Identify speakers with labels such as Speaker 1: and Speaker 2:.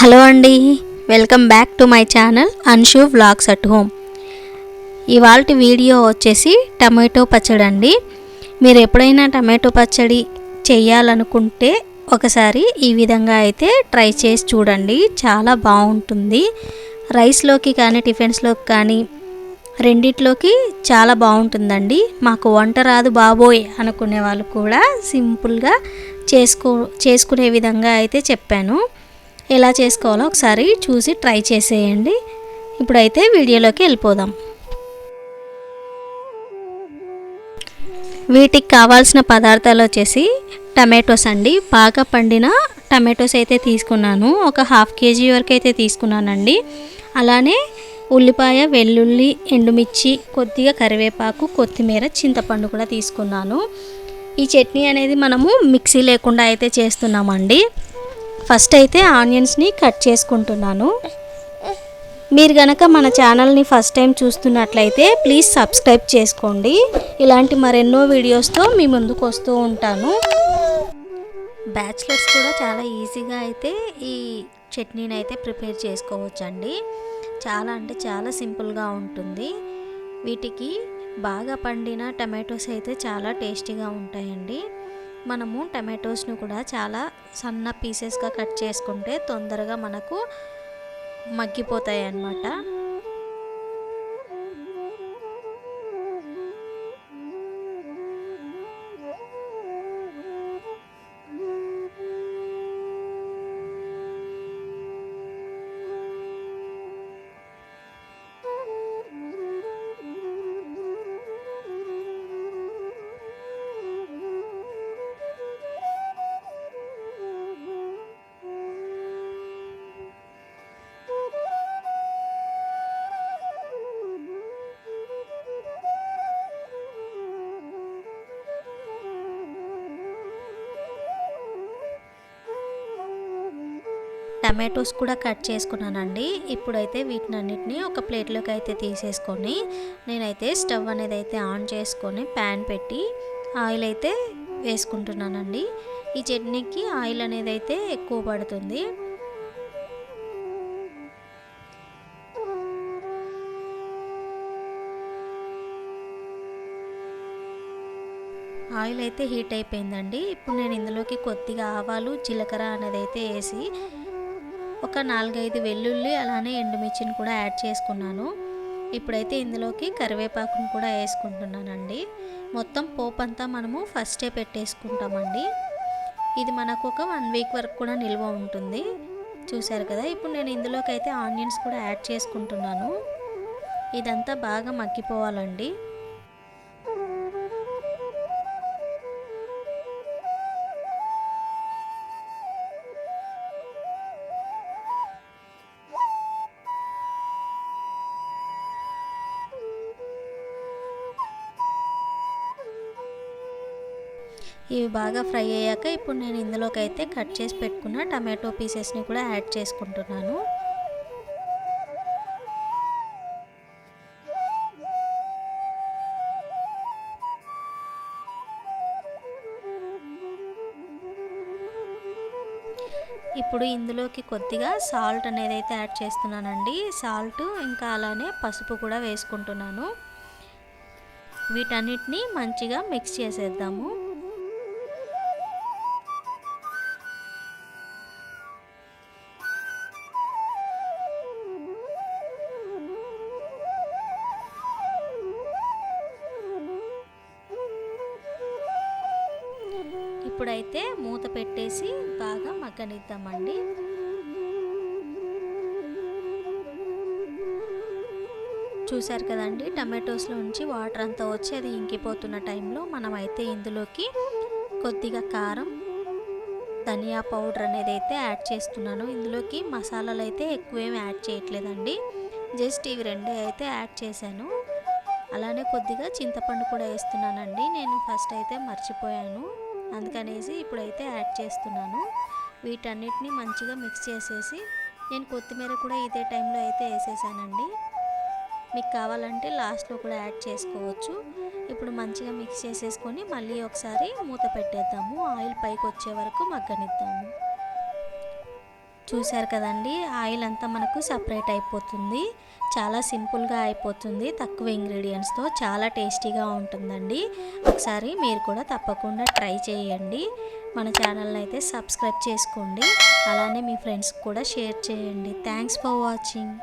Speaker 1: Hello అండి, welcome back to my channel Anshu vlogs at home. ఇవాల్టి video వచ్చేసి tomato పచ్చడి అండి. మీరు ఎప్పుడైనా టమాటో పచ్చడి చేయాలనుకుంటే ఒకసారి ఈ విధంగా అయితే ట్రై చేసి చూడండి. చాలా బాగుంటుంది. రైస్లోకి కానీ టిఫిన్స్లోకి కానీ రెండిట్లోకి చాలా బాగుంటుందండి. మాకు వంట రాదు బాబోయ్ అనుకునే వాళ్ళు కూడా సింపుల్గా చేసుకునే విధంగా అయితే చెప్పాను. ఎలా చేసుకోవాలో ఒకసారి చూసి ట్రై చేసేయండి. ఇప్పుడైతే వీడియోలోకి వెళ్ళిపోదాం. వీటికి కావాల్సిన పదార్థాలు వచ్చేసి టమాటోస్ అండి. బాగా పండిన టమాటోస్ అయితే తీసుకున్నాను. ఒక హాఫ్ కేజీ వరకు అయితే తీసుకున్నానండి. అలానే ఉల్లిపాయ, వెల్లుల్లి, ఎండుమిర్చి, కొద్దిగా కరివేపాకు, కొత్తిమీర, చింతపండు కూడా తీసుకున్నాను. ఈ చట్నీ అనేది మనము మిక్సీ లేకుండా అయితే చేస్తున్నామండి. ఫస్ట్ అయితే ఆనియన్స్ని కట్ చేసుకుంటున్నాను. మీరు గనక మన ఛానల్ని ఫస్ట్ టైం చూస్తున్నట్లయితే ప్లీజ్ సబ్స్క్రైబ్ చేసుకోండి. ఇలాంటి మరెన్నో వీడియోస్తో మీ ముందుకు వస్తూ ఉంటాను. బ్యాచిలర్స్ కూడా చాలా ఈజీగా అయితే ఈ చట్నీని అయితే ప్రిపేర్ చేసుకోవచ్చండి. చాలా అంటే చాలా సింపుల్గా ఉంటుంది. వీటికి బాగా పండిన టమాటోస్ అయితే చాలా టేస్టీగా ఉంటాయండి. మనము టమాటోస్ను కూడా చాలా సన్న పీసెస్గా కట్ చేసుకుంటే తొందరగా మనకు మగ్గిపోతాయి అన్నమాట. టమాటోస్ కూడా కట్ చేసుకున్నానండి. ఇప్పుడైతే వీటినన్నిటిని ఒక ప్లేట్లోకి అయితే తీసేసుకొని నేనైతే స్టవ్ అనేది అయితే ఆన్ చేసుకొని ప్యాన్ పెట్టి ఆయిల్ అయితే వేసుకుంటున్నానండి. ఈ చట్నీకి ఆయిల్ అనేది అయితే ఎక్కువ పడుతుంది. ఆయిల్ అయితే హీట్ అయిపోయిందండి. ఇప్పుడు నేను ఇందులోకి కొద్దిగా ఆవాలు, జీలకర్ర అనేది అయితే వేసి ఒక 4-5 వెల్లుల్లి అలానే ఎండుమిర్చిని కూడా యాడ్ చేసుకున్నాను. ఇప్పుడైతే ఇందులోకి కరివేపాకును కూడా వేసుకుంటున్నానండి. మొత్తం పోపు అంతా మనము ఫస్టే పెట్టేసుకుంటామండి. ఇది మనకు ఒక 1 వీక్ వరకు కూడా నిల్వ ఉంటుంది. చూసారు కదా. ఇప్పుడు నేను ఇందులోకి అయితే ఆనియన్స్ కూడా యాడ్ చేసుకుంటున్నాను. ఇదంతా బాగా మగ్గిపోవాలండి. ఇవి బాగా ఫ్రై అయ్యాక ఇప్పుడు నేను ఇందులోకి అయితే కట్ చేసి పెట్టుకున్న టమాటో పీసెస్ని కూడా యాడ్ చేసుకుంటున్నాను. ఇప్పుడు ఇందులోకి కొద్దిగా సాల్ట్ అనేది అయితే యాడ్ చేస్తున్నానండి. సాల్ట్ ఇంకా అలానే పసుపు కూడా వేసుకుంటున్నాను. వీటన్నిటిని మంచిగా మిక్స్ చేసేద్దాము. ఇప్పుడైతే మూత పెట్టేసి బాగా మగ్గనిద్దామండి. చూసారు కదండి, టమాటోస్లో నుంచి వాటర్ అంతా వచ్చి అది ఇంకిపోతున్న టైంలో మనమైతే ఇందులోకి కొద్దిగా కారం, ధనియా పౌడర్ అనేది అయితే యాడ్ చేస్తున్నాను. ఇందులోకి మసాలాలు అయితే ఎక్కువేమి యాడ్ చేయట్లేదండి. జస్ట్ ఇవి రెండే అయితే యాడ్ చేశాను. అలానే కొద్దిగా చింతపండు కూడా వేస్తున్నానండి. నేను ఫస్ట్ అయితే మర్చిపోయాను, అందుకనేసి ఇప్పుడైతే యాడ్ చేస్తున్నాను. వీటన్నిటిని మంచిగా మిక్స్ చేసేసి నేను కొత్తిమీర కూడా ఇదే టైంలో అయితే వేసేసానండి. మీకు కావాలంటే లాస్ట్లో కూడా యాడ్ చేసుకోవచ్చు. ఇప్పుడు మంచిగా మిక్స్ చేసేసుకొని మళ్ళీ ఒకసారి మూత పెట్టేద్దాము. ఆయిల్ పైకి వచ్చే వరకు మగ్గనిద్దాము. చూశారు కదండి, ఆయిల్ అంతా మనకు సపరేట్ అయిపోతుంది. చాలా సింపుల్గా అయిపోతుంది, తక్కువ ఇంగ్రీడియంట్స్తో చాలా టేస్టీగా ఉంటుందండి. ఒకసారి మీరు కూడా తప్పకుండా ట్రై చేయండి. మన ఛానల్ని అయితే సబ్స్క్రైబ్ చేసుకోండి, అలానే మీ ఫ్రెండ్స్కి కూడా షేర్ చేయండి. Thanks for watching.